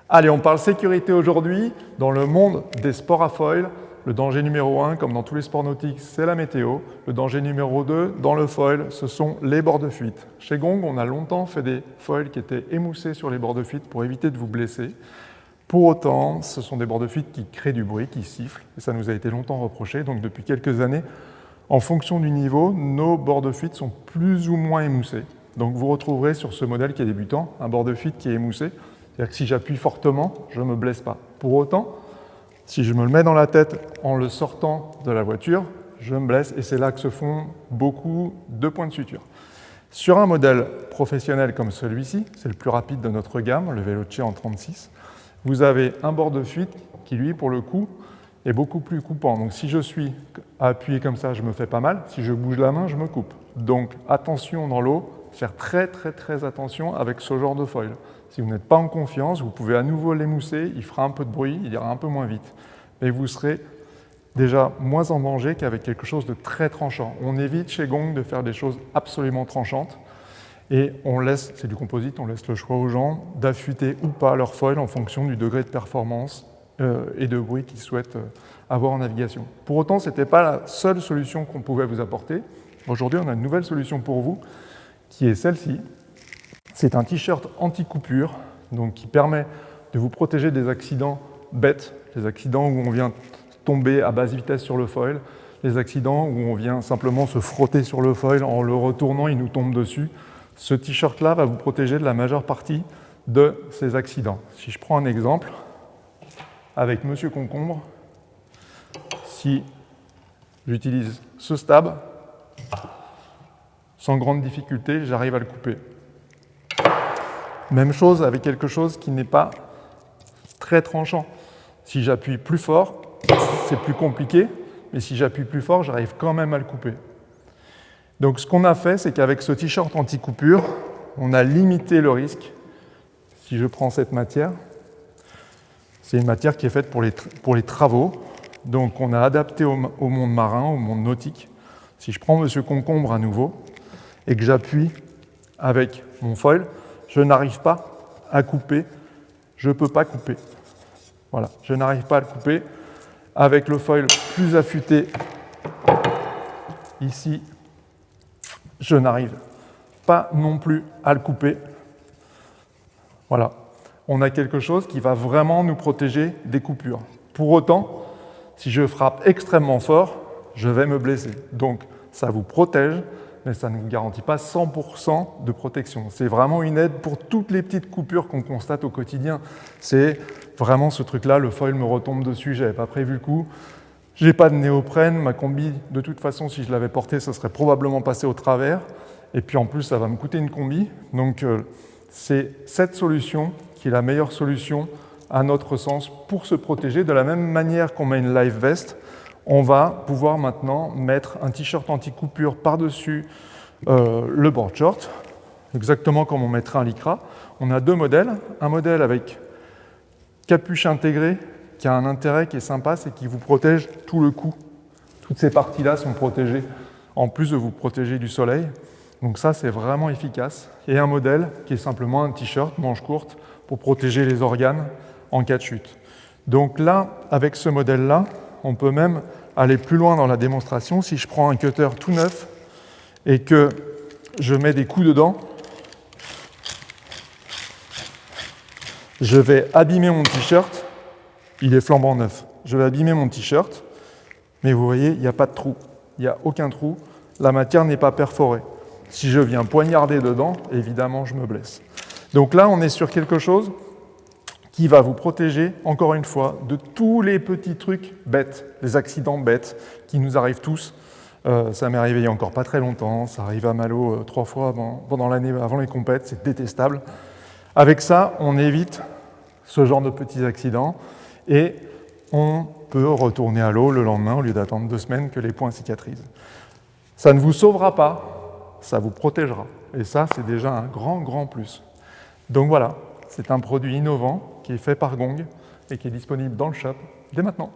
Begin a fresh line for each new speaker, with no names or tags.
Allez, on parle sécurité aujourd'hui. Dans le monde des sports à foil, le danger numéro 1, comme dans tous les sports nautiques, c'est la météo. Le danger numéro 2, dans le foil, ce sont les bords de fuite. Chez Gong, on a longtemps fait des foils qui étaient émoussés sur les bords de fuite pour éviter de vous blesser. Pour autant, ce sont des bords de fuite qui créent du bruit, qui sifflent, et ça nous a été longtemps reproché. Donc depuis quelques années, en fonction du niveau, nos bords de fuite sont plus ou moins émoussés. Donc vous retrouverez sur ce modèle qui est débutant, un bord de fuite qui est émoussé. C'est-à-dire que si j'appuie fortement, je ne me blesse pas. Pour autant, si je me le mets dans la tête en le sortant de la voiture, je me blesse et c'est là que se font beaucoup de points de suture. Sur un modèle professionnel comme celui-ci, c'est le plus rapide de notre gamme, le Veloce en 36, vous avez un bord de fuite qui, lui, pour le coup, est beaucoup plus coupant. Donc si je suis appuyé comme ça, je me fais pas mal. Si je bouge la main, je me coupe. Donc attention dans l'eau, faire très attention avec ce genre de foil. Si vous n'êtes pas en confiance, vous pouvez à nouveau l'émousser, il fera un peu de bruit, il ira un peu moins vite. Mais vous serez déjà moins en danger qu'avec quelque chose de très tranchant. On évite chez Gong de faire des choses absolument tranchantes et on laisse, c'est du composite, on laisse le choix aux gens d'affûter ou pas leur foil en fonction du degré de performance et de bruit qu'ils souhaitent avoir en navigation. Pour autant, ce n'était pas la seule solution qu'on pouvait vous apporter. Aujourd'hui, on a une nouvelle solution pour vous qui est celle-ci. C'est un t-shirt anti-coupure, donc qui permet de vous protéger des accidents bêtes, des accidents où on vient tomber à basse vitesse sur le foil, les accidents où on vient simplement se frotter sur le foil en le retournant, il nous tombe dessus. Ce t-shirt-là va vous protéger de la majeure partie de ces accidents. Si je prends un exemple, avec Monsieur Concombre, si j'utilise ce stab, sans grande difficulté, j'arrive à le couper. Même chose avec quelque chose qui n'est pas très tranchant. Si j'appuie plus fort, c'est plus compliqué, mais si j'appuie plus fort, j'arrive quand même à le couper. Donc ce qu'on a fait, c'est qu'avec ce t-shirt anti-coupure, on a limité le risque. Si je prends cette matière, c'est une matière qui est faite pour les travaux, donc on a adapté au monde marin, au monde nautique. Si je prends Monsieur Concombre à nouveau et que j'appuie avec mon foil, je n'arrive pas à couper, je ne peux pas couper. Voilà, je n'arrive pas à le couper. Avec le foil plus affûté, ici, je n'arrive pas non plus à le couper. Voilà, on a quelque chose qui va vraiment nous protéger des coupures. Pour autant, si je frappe extrêmement fort, je vais me blesser. Donc, ça vous protège, mais ça ne vous garantit pas 100% de protection. C'est vraiment une aide pour toutes les petites coupures qu'on constate au quotidien. C'est vraiment ce truc-là, le foil me retombe dessus, je n'avais pas prévu le coup. Je n'ai pas de néoprène, ma combi, de toute façon, si je l'avais portée, ça serait probablement passé au travers. Et puis en plus, ça va me coûter une combi. Donc c'est cette solution qui est la meilleure solution à notre sens pour se protéger. De la même manière qu'on met une live vest, on va pouvoir maintenant mettre un t-shirt anti-coupure par-dessus le board short, exactement comme on mettrait un lycra. On a deux modèles, un modèle avec capuche intégrée qui a un intérêt qui est sympa, c'est qu'il vous protège tout le cou. Toutes ces parties-là sont protégées, en plus de vous protéger du soleil. Donc ça, c'est vraiment efficace. Et un modèle qui est simplement un t-shirt, manche courte, pour protéger les organes en cas de chute. Donc là, avec ce modèle-là, on peut même aller plus loin dans la démonstration. Si je prends un cutter tout neuf et que je mets des coups dedans, je vais abîmer mon t-shirt. Il est flambant neuf. Je vais abîmer mon t-shirt, mais vous voyez, il n'y a pas de trou. Il n'y a aucun trou. La matière n'est pas perforée. Si je viens poignarder dedans, évidemment, je me blesse. Donc là, on est sur quelque chose qui va vous protéger, encore une fois, de tous les petits trucs bêtes, les accidents bêtes qui nous arrivent tous. Ça m'est arrivé il n'y a encore pas très longtemps. Ça arrive à Malo 3 fois pendant l'année, avant les compètes. C'est détestable. Avec ça, on évite ce genre de petits accidents et on peut retourner à l'eau le lendemain au lieu d'attendre 2 semaines que les points cicatrisent. Ça ne vous sauvera pas, ça vous protégera. Et ça, c'est déjà un grand plus. Donc voilà, c'est un produit innovant qui est fait par Gong et qui est disponible dans le shop dès maintenant.